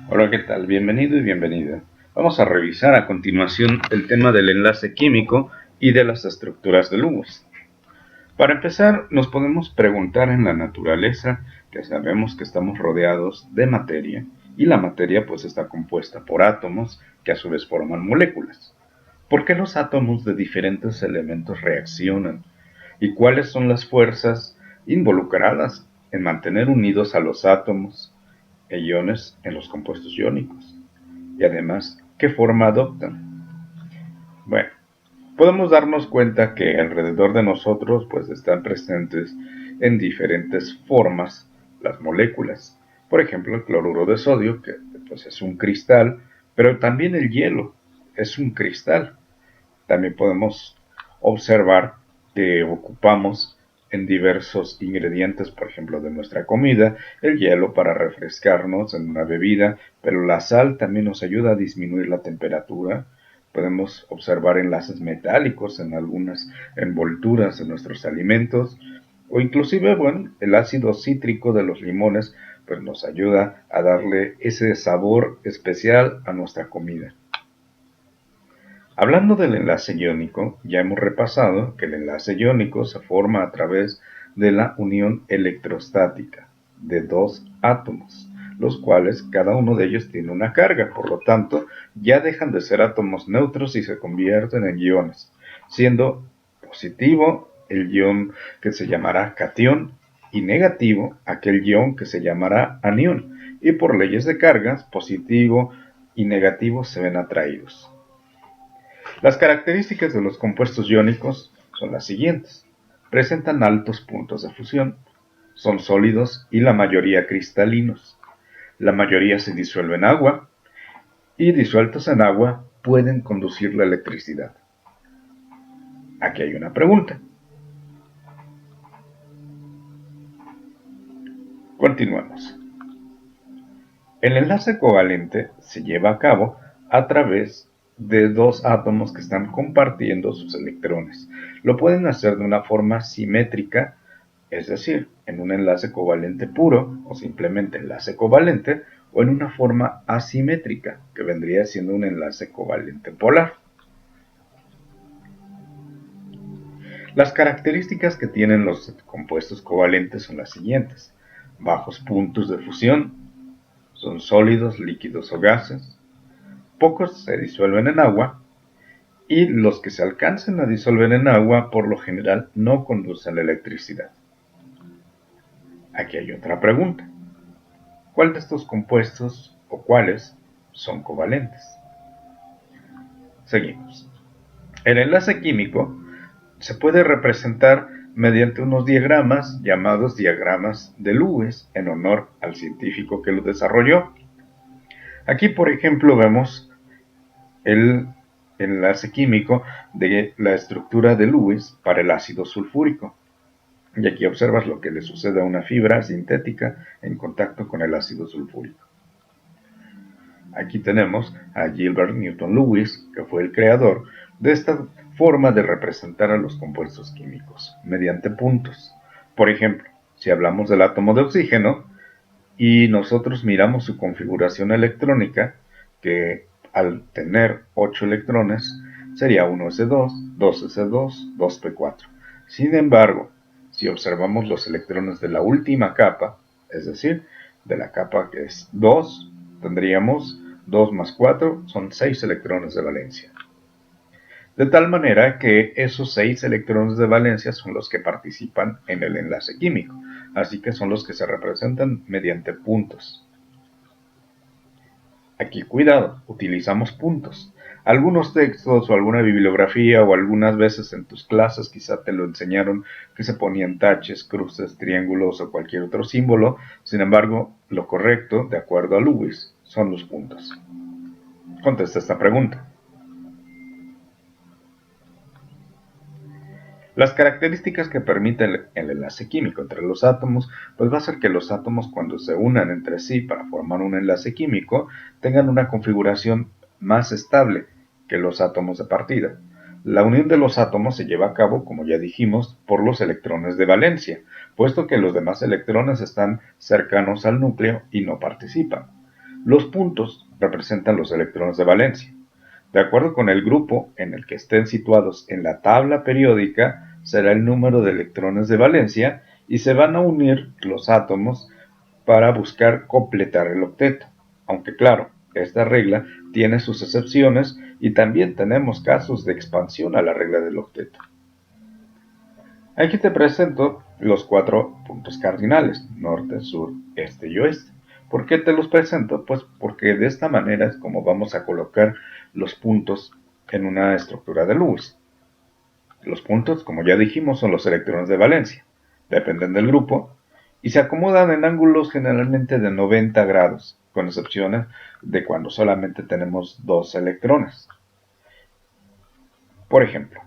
Hola, ¿qué tal? Bienvenido y bienvenida. Vamos a revisar a continuación el tema del enlace químico y de las estructuras de Lewis. Para empezar, nos podemos preguntar en la naturaleza, que sabemos que estamos rodeados de materia, y la materia pues está compuesta por átomos que a su vez forman moléculas. ¿Por qué los átomos de diferentes elementos reaccionan? ¿Y cuáles son las fuerzas involucradas en mantener unidos a los átomos e iones en los compuestos iónicos? Y además, ¿qué forma adoptan? Bueno, podemos darnos cuenta que alrededor de nosotros pues están presentes en diferentes formas las moléculas. Por ejemplo, el cloruro de sodio, que pues es un cristal, pero también el hielo es un cristal. También podemos observar que ocupamos en diversos ingredientes, por ejemplo, de nuestra comida, el hielo para refrescarnos en una bebida, pero la sal también nos ayuda a disminuir la temperatura. Podemos observar enlaces metálicos en algunas envolturas de nuestros alimentos, o inclusive, bueno, el ácido cítrico de los limones, pues nos ayuda a darle ese sabor especial a nuestra comida. Hablando del enlace iónico, ya hemos repasado que el enlace iónico se forma a través de la unión electrostática de dos átomos, los cuales cada uno de ellos tiene una carga, por lo tanto, ya dejan de ser átomos neutros y se convierten en iones, siendo positivo el ion que se llamará catión y negativo aquel ion que se llamará anión, y por leyes de cargas, positivo y negativo se ven atraídos. Las características de los compuestos iónicos son las siguientes. Presentan altos puntos de fusión, son sólidos y la mayoría cristalinos. La mayoría se disuelve en agua y disueltos en agua pueden conducir la electricidad. Aquí hay una pregunta. Continuemos. El enlace covalente se lleva a cabo a través de dos átomos que están compartiendo sus electrones. Lo pueden hacer de una forma simétrica, es decir, en un enlace covalente puro o simplemente enlace covalente, o en una forma asimétrica, que vendría siendo un enlace covalente polar. Las características que tienen los compuestos covalentes son las siguientes: bajos puntos de fusión, son sólidos, líquidos o gases, pocos se disuelven en agua, y los que se alcancen a disolver en agua por lo general no conducen la electricidad. Aquí hay otra pregunta. ¿Cuál de estos compuestos o cuáles son covalentes? Seguimos. El enlace químico se puede representar mediante unos diagramas llamados diagramas de Lewis, en honor al científico que lo desarrolló. Aquí, por ejemplo, vemos el enlace químico de la estructura de Lewis para el ácido sulfúrico. Y aquí observas lo que le sucede a una fibra sintética en contacto con el ácido sulfúrico. Aquí tenemos a Gilbert Newton Lewis, que fue el creador de esta forma de representar a los compuestos químicos, mediante puntos. Por ejemplo, si hablamos del átomo de oxígeno y nosotros miramos su configuración electrónica, que al tener 8 electrones sería 1s2, 2s2, 2p4. Sin embargo, si observamos los electrones de la última capa, es decir, de la capa que es 2, tendríamos 2 más 4, son 6 electrones de valencia. De tal manera que esos 6 electrones de valencia son los que participan en el enlace químico, así que son los que se representan mediante puntos. Aquí cuidado, utilizamos puntos. Algunos textos o alguna bibliografía o algunas veces en tus clases quizá te lo enseñaron que se ponían taches, cruces, triángulos o cualquier otro símbolo. Sin embargo, lo correcto, de acuerdo a Lewis, son los puntos. Contesta esta pregunta. Las características que permiten el enlace químico entre los átomos, pues va a ser que los átomos cuando se unan entre sí para formar un enlace químico, tengan una configuración más estable que los átomos de partida. La unión de los átomos se lleva a cabo, como ya dijimos, por los electrones de valencia, puesto que los demás electrones están cercanos al núcleo y no participan. Los puntos representan los electrones de valencia. De acuerdo con el grupo en el que estén situados en la tabla periódica, será el número de electrones de valencia y se van a unir los átomos para buscar completar el octeto. Aunque claro, esta regla tiene sus excepciones y también tenemos casos de expansión a la regla del octeto. Aquí te presento los 4 puntos cardinales, norte, sur, este y oeste. ¿Por qué te los presento? Pues porque de esta manera es como vamos a colocar los puntos en una estructura de Lewis. Los puntos, como ya dijimos, son los electrones de valencia. Dependen del grupo y se acomodan en ángulos generalmente de 90 grados, con excepciones de cuando solamente tenemos 2 electrones. Por ejemplo,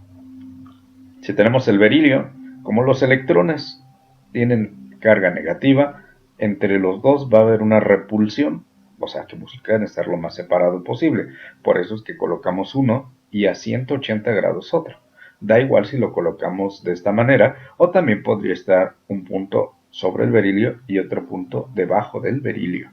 si tenemos el berilio, como los electrones tienen carga negativa, entre los dos va a haber una repulsión, o sea que buscan estar lo más separado posible. Por eso es que colocamos uno y a 180 grados otro. Da igual si lo colocamos de esta manera, o también podría estar un punto sobre el berilio y otro punto debajo del berilio.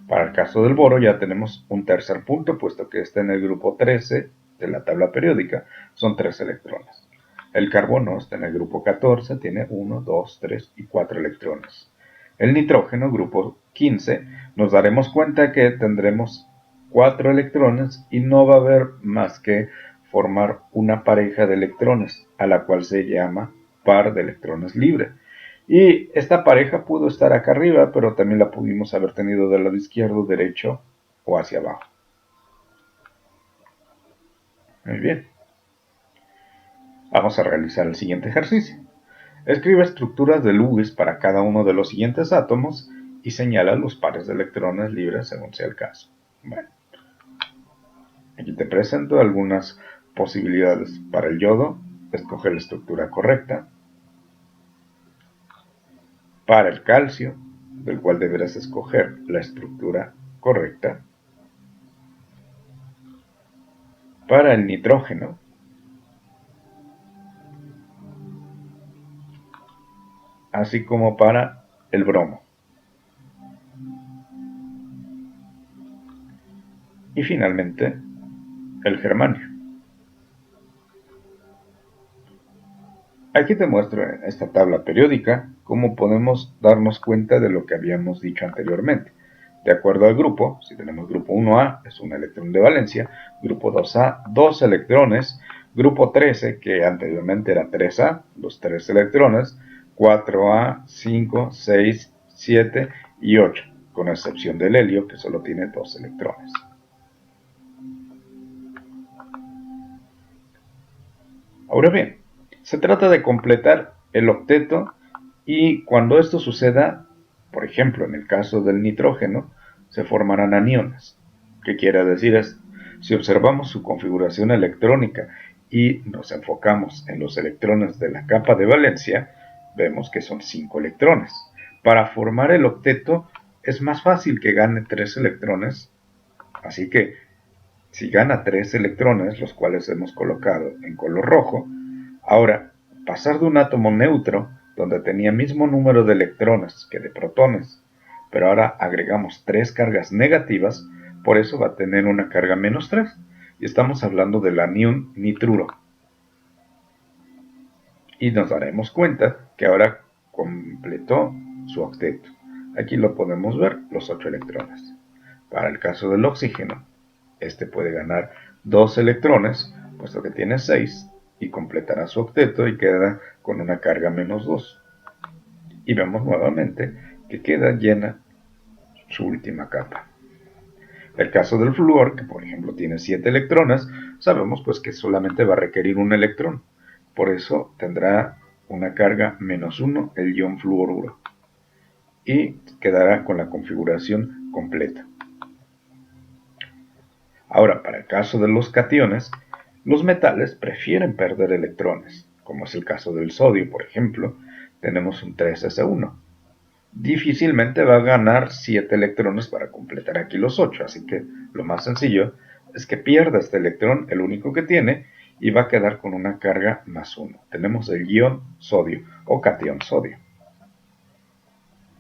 Para el caso del boro ya tenemos un tercer punto, puesto que está en el grupo 13 de la tabla periódica, son 3 electrones. El carbono está en el grupo 14, tiene 1, 2, 3 y 4 electrones. El nitrógeno, grupo 15, nos daremos cuenta que tendremos 4 electrones y no va a haber más que formar una pareja de electrones, a la cual se llama par de electrones libre. Y esta pareja pudo estar acá arriba, pero también la pudimos haber tenido del lado izquierdo, derecho o hacia abajo. Muy bien. Vamos a realizar el siguiente ejercicio. Escribe estructuras de Lewis para cada uno de los siguientes átomos y señala los pares de electrones libres según sea el caso. Bueno, aquí te presento algunas posibilidades. Para el yodo, escoge la estructura correcta. Para el calcio, del cual deberás escoger la estructura correcta. Para el nitrógeno, así como para el bromo. Y finalmente, el germanio. Aquí te muestro en esta tabla periódica cómo podemos darnos cuenta de lo que habíamos dicho anteriormente. De acuerdo al grupo, si tenemos grupo 1A, es un electrón de valencia, grupo 2A, 2 electrones, grupo 13, que anteriormente era 3A, los 3 electrones, 4A, 5, 6, 7 y 8, con excepción del helio, que solo tiene 2 electrones. Ahora bien, se trata de completar el octeto y cuando esto suceda, por ejemplo en el caso del nitrógeno, se formarán aniones. ¿Qué quiere decir esto? Si observamos su configuración electrónica y nos enfocamos en los electrones de la capa de valencia, vemos que son 5 electrones. Para formar el octeto es más fácil que gane 3 electrones, así que si gana 3 electrones, los cuales hemos colocado en color rojo, ahora pasar de un átomo neutro, donde tenía mismo número de electrones que de protones, pero ahora agregamos 3 cargas negativas, por eso va a tener una carga menos 3, y estamos hablando del anión nitruro. Y nos daremos cuenta que ahora completó su octeto. Aquí lo podemos ver, los 8 electrones. Para el caso del oxígeno, este puede ganar 2 electrones, puesto que tiene 6, y completará su octeto y queda con una carga menos 2. Y vemos nuevamente que queda llena su última capa. El caso del flúor, que por ejemplo tiene 7 electrones, sabemos pues que solamente va a requerir un electrón. Por eso tendrá una carga menos 1 el ion fluoruro. Y quedará con la configuración completa. Ahora, para el caso de los cationes, los metales prefieren perder electrones, como es el caso del sodio, por ejemplo, tenemos un 3s1. Difícilmente va a ganar 7 electrones para completar aquí los 8, así que lo más sencillo es que pierda este electrón, el único que tiene, y va a quedar con una carga +1. Tenemos el ion sodio o catión sodio.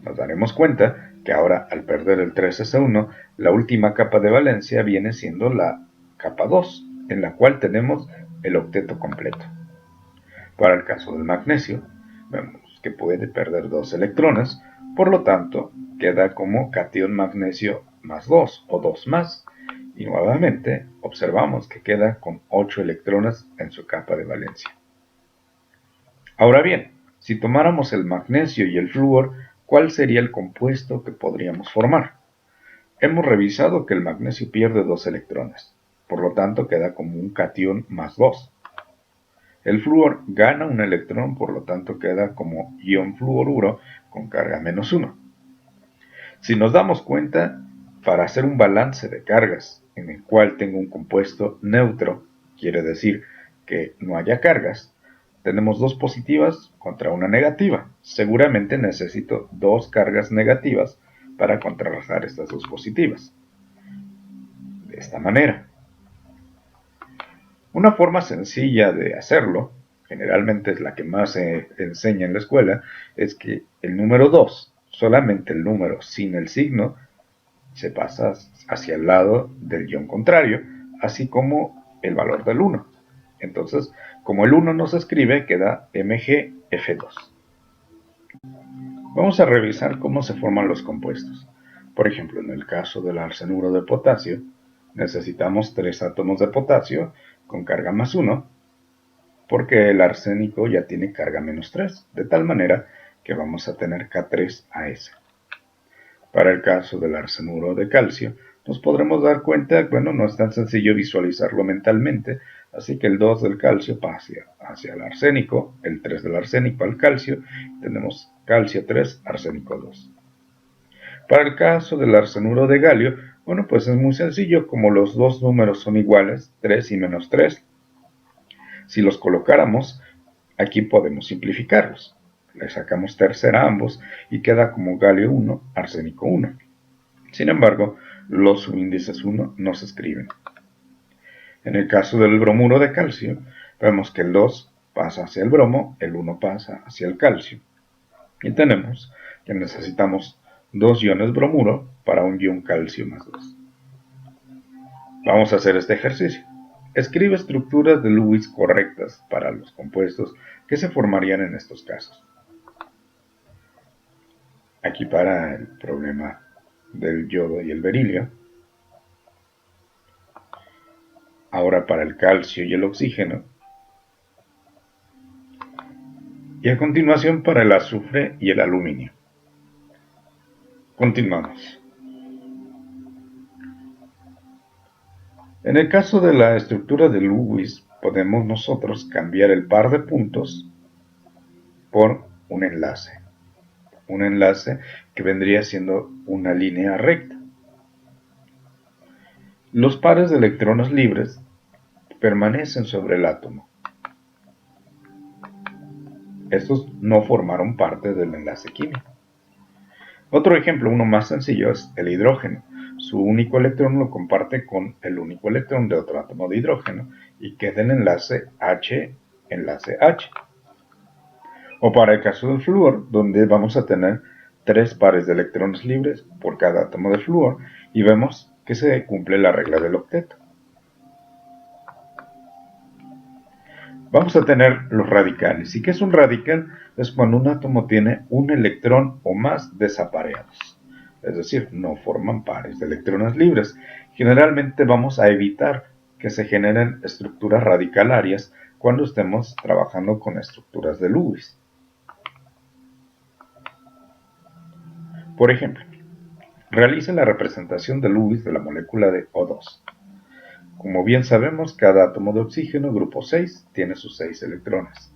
Nos daremos cuenta que ahora, al perder el 3s1, la última capa de valencia viene siendo la capa 2, en la cual tenemos el octeto completo. Para el caso del magnesio, vemos que puede perder 2 electrones, por lo tanto, queda como catión magnesio +2 o 2+, y nuevamente observamos que queda con 8 electrones en su capa de valencia. Ahora bien, si tomáramos el magnesio y el flúor, ¿cuál sería el compuesto que podríamos formar? Hemos revisado que el magnesio pierde 2 electrones, por lo tanto queda como un catión +2. El flúor gana un electrón, por lo tanto queda como ion fluoruro con carga -1. Si nos damos cuenta, para hacer un balance de cargas en el cual tengo un compuesto neutro, quiere decir que no haya cargas, tenemos 2 positivas contra una negativa. Seguramente necesito 2 cargas negativas para contrarrestar estas 2 positivas. De esta manera. Una forma sencilla de hacerlo, generalmente es la que más se enseña en la escuela, es que el número 2, solamente el número sin el signo, se pasa hacia el lado del ion contrario, así como el valor del 1. Entonces, como el 1 no se escribe, queda MgF2. Vamos a revisar cómo se forman los compuestos. Por ejemplo, en el caso del arsenuro de potasio, necesitamos 3 átomos de potasio con carga +1, porque el arsénico ya tiene carga -3, de tal manera que vamos a tener K3AS. Para el caso del arsenuro de calcio, nos podremos dar cuenta, bueno, no es tan sencillo visualizarlo mentalmente, así que el 2 del calcio pasa hacia el arsénico, el 3 del arsénico al calcio, tenemos calcio 3, arsénico 2. Para el caso del arsenuro de galio, bueno, pues es muy sencillo, como los dos números son iguales, 3 y -3, si los colocáramos, aquí podemos simplificarlos. Le sacamos tercera a ambos y queda como galio 1, arsénico 1. Sin embargo, los subíndices 1 no se escriben. En el caso del bromuro de calcio, vemos que el 2 pasa hacia el bromo, el 1 pasa hacia el calcio. Y tenemos que necesitamos 2 iones bromuro para un ion calcio +2. Vamos a hacer este ejercicio. Escribe estructuras de Lewis correctas para los compuestos que se formarían en estos casos. Aquí para el problema del yodo y el berilio. Ahora para el calcio y el oxígeno. Y a continuación para el azufre y el aluminio. Continuamos. En el caso de la estructura de Lewis, podemos nosotros cambiar el par de puntos por un enlace. Un enlace que vendría siendo una línea recta. Los pares de electrones libres permanecen sobre el átomo. Estos no formaron parte del enlace químico. Otro ejemplo, uno más sencillo, es el hidrógeno. Su único electrón lo comparte con el único electrón de otro átomo de hidrógeno y queda el enlace H, enlace H. O para el caso del flúor, donde vamos a tener 3 pares de electrones libres por cada átomo de flúor y vemos que se cumple la regla del octeto. Vamos a tener los radicales. ¿Y qué es un radical? Es cuando un átomo tiene un electrón o más desapareados. Es decir, no forman pares de electrones libres. Generalmente vamos a evitar que se generen estructuras radicalarias cuando estemos trabajando con estructuras de Lewis. Por ejemplo, realice la representación de Lewis de la molécula de O2. Como bien sabemos, cada átomo de oxígeno, grupo 6, tiene sus 6 electrones.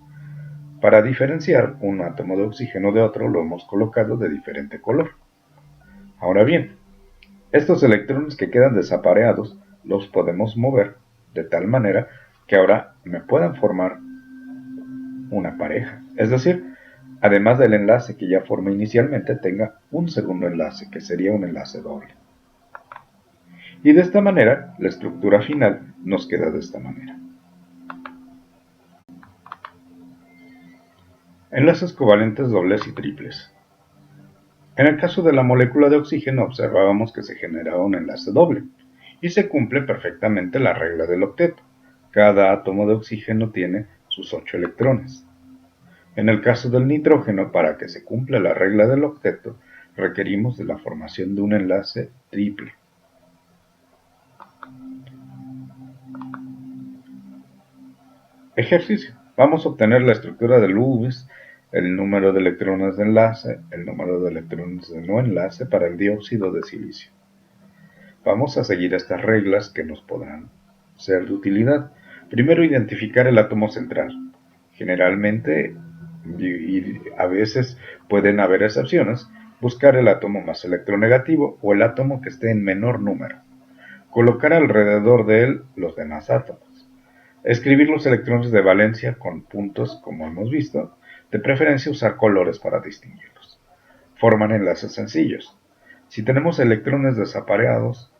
Para diferenciar un átomo de oxígeno de otro, lo hemos colocado de diferente color. Ahora bien, estos electrones que quedan desapareados, los podemos mover de tal manera que ahora me puedan formar una pareja. Es decir, además del enlace que ya formé inicialmente, tenga un segundo enlace, que sería un enlace doble. Y de esta manera, la estructura final nos queda de esta manera. Enlaces covalentes dobles y triples. En el caso de la molécula de oxígeno observábamos que se generaba un enlace doble y se cumple perfectamente la regla del octeto. Cada átomo de oxígeno tiene sus 8 electrones. En el caso del nitrógeno, para que se cumpla la regla del octeto, requerimos de la formación de un enlace triple. Ejercicio. Vamos a obtener la estructura del Lewis, el número de electrones de enlace, el número de electrones de no enlace para el dióxido de silicio. Vamos a seguir estas reglas que nos podrán ser de utilidad. Primero, identificar el átomo central. Generalmente, y a veces pueden haber excepciones, buscar el átomo más electronegativo o el átomo que esté en menor número. Colocar alrededor de él los demás átomos. Escribir los electrones de valencia con puntos, como hemos visto, de preferencia usar colores para distinguirlos. Forman enlaces sencillos. Si tenemos electrones desapareados,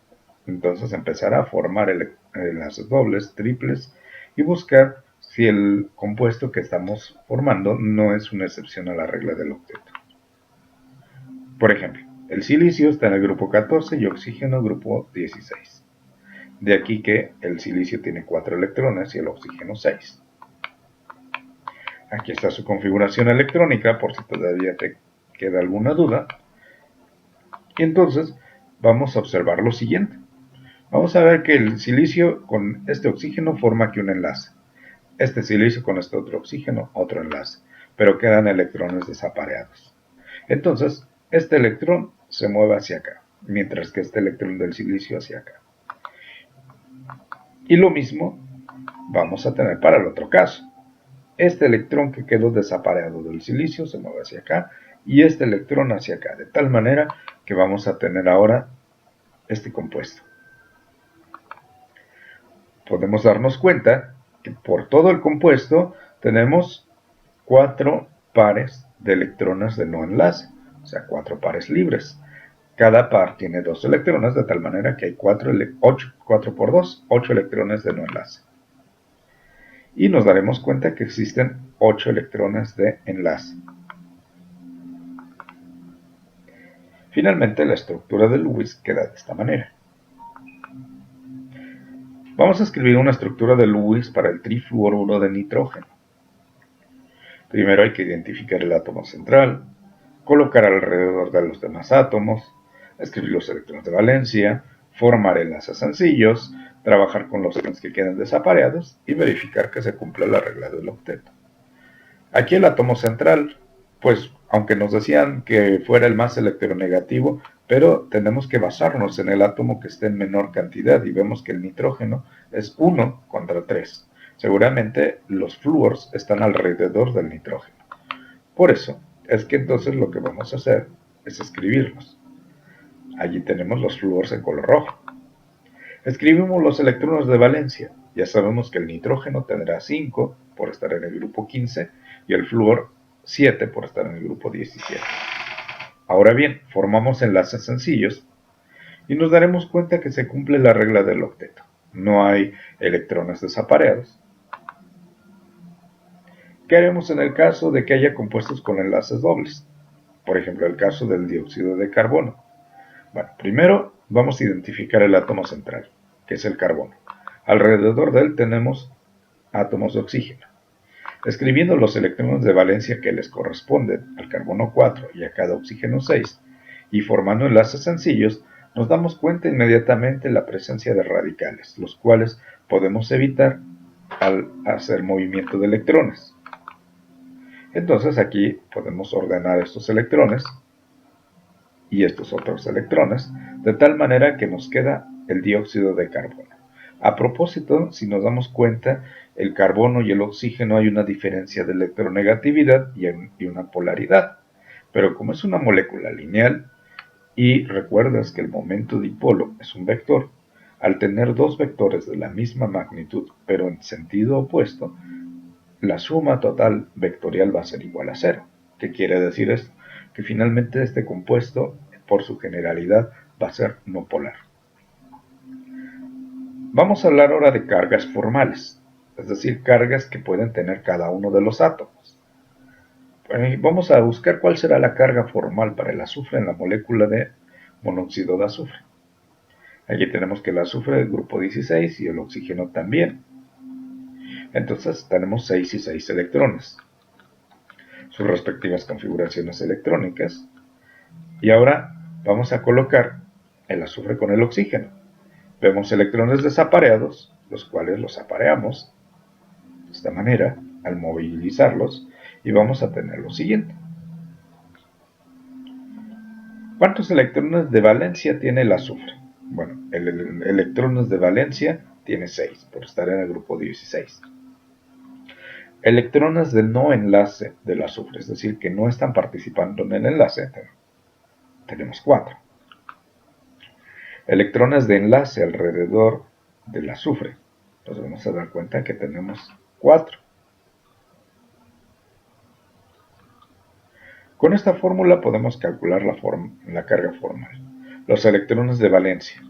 entonces empezará a formar enlaces dobles, triples y buscar si el compuesto que estamos formando no es una excepción a la regla del octeto. Por ejemplo, el silicio está en el grupo 14 y oxígeno grupo 16. De aquí que el silicio tiene 4 electrones y el oxígeno 6. Aquí está su configuración electrónica por si todavía te queda alguna duda. Y entonces vamos a observar lo siguiente. Vamos a ver que el silicio con este oxígeno forma aquí un enlace. Este silicio con este otro oxígeno, otro enlace. Pero quedan electrones desapareados. Entonces, este electrón se mueve hacia acá, mientras que este electrón del silicio hacia acá. Y lo mismo vamos a tener para el otro caso. Este electrón que quedó desapareado del silicio se mueve hacia acá y este electrón hacia acá, de tal manera que vamos a tener ahora este compuesto. Podemos darnos cuenta que por todo el compuesto tenemos 4 pares de electrones de no enlace, o sea, 4 pares libres. Cada par tiene 2 electrones, de tal manera que hay 4 por 2, 8 electrones de no enlace. Y nos daremos cuenta que existen 8 electrones de enlace. Finalmente, la estructura de Lewis queda de esta manera. Vamos a escribir una estructura de Lewis para el trifluoruro de nitrógeno. Primero hay que identificar el átomo central, colocar alrededor de los demás átomos, escribir los electrones de valencia, formar enlaces sencillos, trabajar con los electrones que quedan desapareados y verificar que se cumple la regla del octeto. Aquí el átomo central, pues aunque nos decían que fuera el más electronegativo, pero tenemos que basarnos en el átomo que esté en menor cantidad y vemos que el nitrógeno es 1 contra 3. Seguramente los flúors están alrededor del nitrógeno. Por eso es que entonces lo que vamos a hacer es escribirlos. Allí tenemos los flúors en color rojo. Escribimos los electrones de valencia. Ya sabemos que el nitrógeno tendrá 5 por estar en el grupo 15 y el flúor 7 por estar en el grupo 17. Ahora bien, formamos enlaces sencillos y nos daremos cuenta que se cumple la regla del octeto. No hay electrones desapareados. ¿Qué haremos en el caso de que haya compuestos con enlaces dobles? Por ejemplo, el caso del dióxido de carbono. Bueno, primero vamos a identificar el átomo central, que es el carbono. Alrededor de él tenemos átomos de oxígeno. Escribiendo los electrones de valencia que les corresponden al carbono 4 y a cada oxígeno 6, y formando enlaces sencillos, nos damos cuenta inmediatamente de la presencia de radicales, los cuales podemos evitar al hacer movimiento de electrones. Entonces aquí podemos ordenar estos electrones y estos otros electrones, de tal manera que nos queda el dióxido de carbono. A propósito, si nos damos cuenta, el carbono y el oxígeno hay una diferencia de electronegatividad y una polaridad. Pero como es una molécula lineal, y recuerdas que el momento dipolo es un vector, al tener dos vectores de la misma magnitud, pero en sentido opuesto, la suma total vectorial va a ser igual a 0. ¿Qué quiere decir esto? Que finalmente este compuesto, por su generalidad, va a ser no polar. Vamos a hablar ahora de cargas formales, es decir, cargas que pueden tener cada uno de los átomos. Vamos a buscar cuál será la carga formal para el azufre en la molécula de monóxido de azufre. Aquí tenemos que el azufre es grupo 16 y el oxígeno también. Entonces tenemos 6 y 6 electrones, sus respectivas configuraciones electrónicas. Y ahora vamos a colocar el azufre con el oxígeno. Vemos electrones desapareados, los cuales los apareamos de esta manera al movilizarlos, y vamos a tener lo siguiente. ¿Cuántos electrones de valencia tiene el azufre? Bueno, el electrones de valencia tiene 6, por estar en el grupo 16. Electrones de no enlace del azufre, es decir, que no están participando en el enlace, tenemos 4. Electrones de enlace alrededor del azufre, nos vamos a dar cuenta que tenemos 4. Con esta fórmula podemos calcular la carga formal. Los electrones de valencia,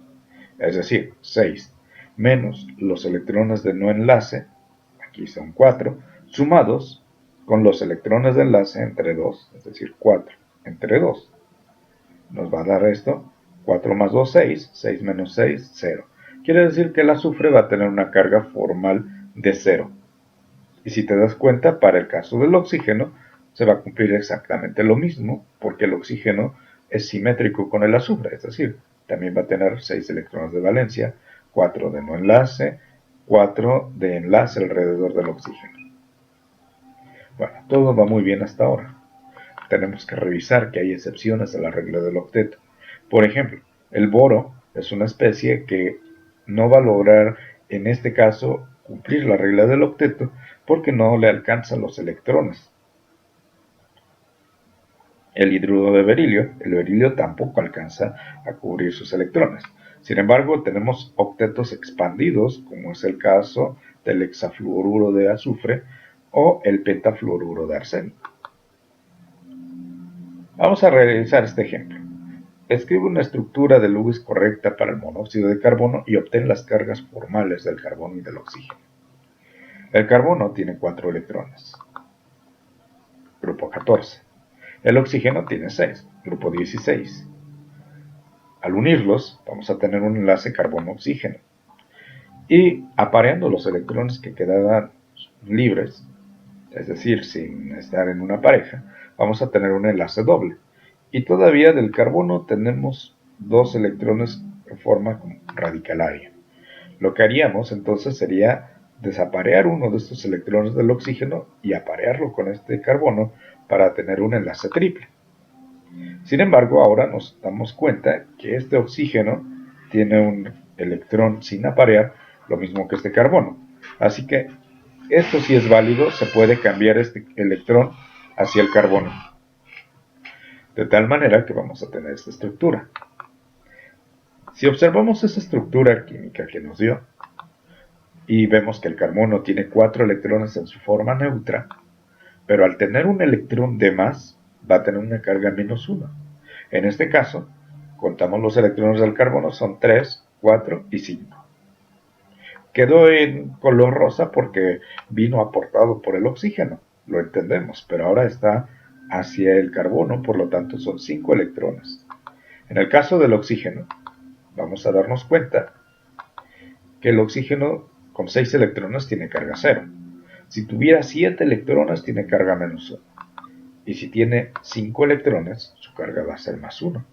es decir, 6, menos los electrones de no enlace, aquí son 4, sumados con los electrones de enlace entre 2, es decir, 4 entre 2. Nos va a dar esto, 4 más 2, 6, 6 menos 6, 0. Quiere decir que el azufre va a tener una carga formal de 0. Y si te das cuenta, para el caso del oxígeno, se va a cumplir exactamente lo mismo, porque el oxígeno es simétrico con el azufre, es decir, también va a tener 6 electrones de valencia, 4 de no enlace, 4 de enlace alrededor del oxígeno. Bueno, todo va muy bien hasta ahora. Tenemos que revisar que hay excepciones a la regla del octeto. Por ejemplo, el boro es una especie que no va a lograr, en este caso, cumplir la regla del octeto porque no le alcanzan los electrones. El hidruro de berilio, el berilio tampoco alcanza a cubrir sus electrones. Sin embargo, tenemos octetos expandidos, como es el caso del hexafluoruro de azufre o el pentafluoruro de arsénico. Vamos a realizar este ejemplo. Escribe una estructura de Lewis correcta para el monóxido de carbono y obtén las cargas formales del carbono y del oxígeno. El carbono tiene 4 electrones, grupo 14. El oxígeno tiene 6, grupo 16. Al unirlos, vamos a tener un enlace carbono-oxígeno. Y apareando los electrones que quedaban libres, es decir, sin estar en una pareja, vamos a tener un enlace doble. Y todavía del carbono tenemos 2 electrones en forma radicalaria. Lo que haríamos entonces sería desaparear uno de estos electrones del oxígeno y aparearlo con este carbono para tener un enlace triple. Sin embargo, ahora nos damos cuenta que este oxígeno tiene un electrón sin aparear, lo mismo que este carbono. Así que esto sí es válido, se puede cambiar este electrón hacia el carbono. De tal manera que vamos a tener esta estructura. Si observamos esa estructura química que nos dio, y vemos que el carbono tiene 4 electrones en su forma neutra, pero al tener un electrón de más, va a tener una carga menos 1. En este caso, contamos los electrones del carbono, son 3, 4 y 5. Quedó en color rosa porque vino aportado por el oxígeno, lo entendemos, pero ahora está hacia el carbono, por lo tanto son 5 electrones. En el caso del oxígeno, vamos a darnos cuenta que el oxígeno con 6 electrones tiene carga 0. Si tuviera 7 electrones, tiene carga menos 1. Y si tiene 5 electrones, su carga va a ser más 1.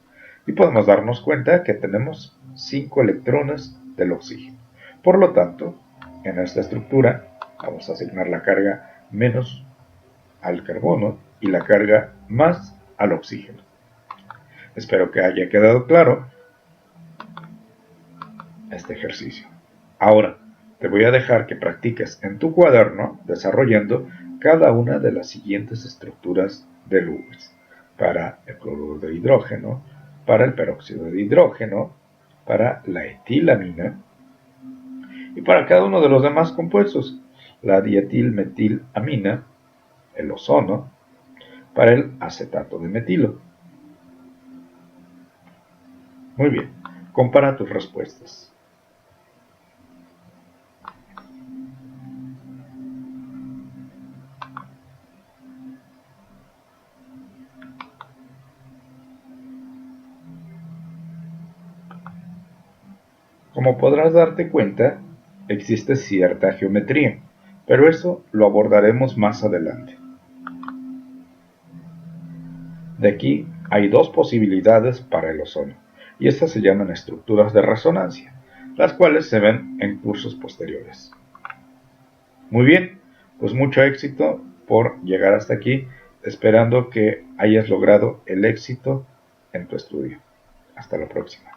Y podemos darnos cuenta que tenemos 5 electrones del oxígeno. Por lo tanto, en esta estructura vamos a asignar la carga menos al carbono y la carga más al oxígeno. Espero que haya quedado claro este ejercicio. Ahora, te voy a dejar que practiques en tu cuaderno desarrollando cada una de las siguientes estructuras de Lewis. Para el cloruro de hidrógeno, para el peróxido de hidrógeno, para la etilamina y para cada uno de los demás compuestos, la dietilmetilamina, el ozono, para el acetato de metilo. Muy bien, compara tus respuestas. Como podrás darte cuenta, existe cierta geometría, pero eso lo abordaremos más adelante. De aquí hay dos posibilidades para el ozono, y estas se llaman estructuras de resonancia, las cuales se ven en cursos posteriores. Muy bien, pues mucho éxito por llegar hasta aquí, esperando que hayas logrado el éxito en tu estudio. Hasta la próxima.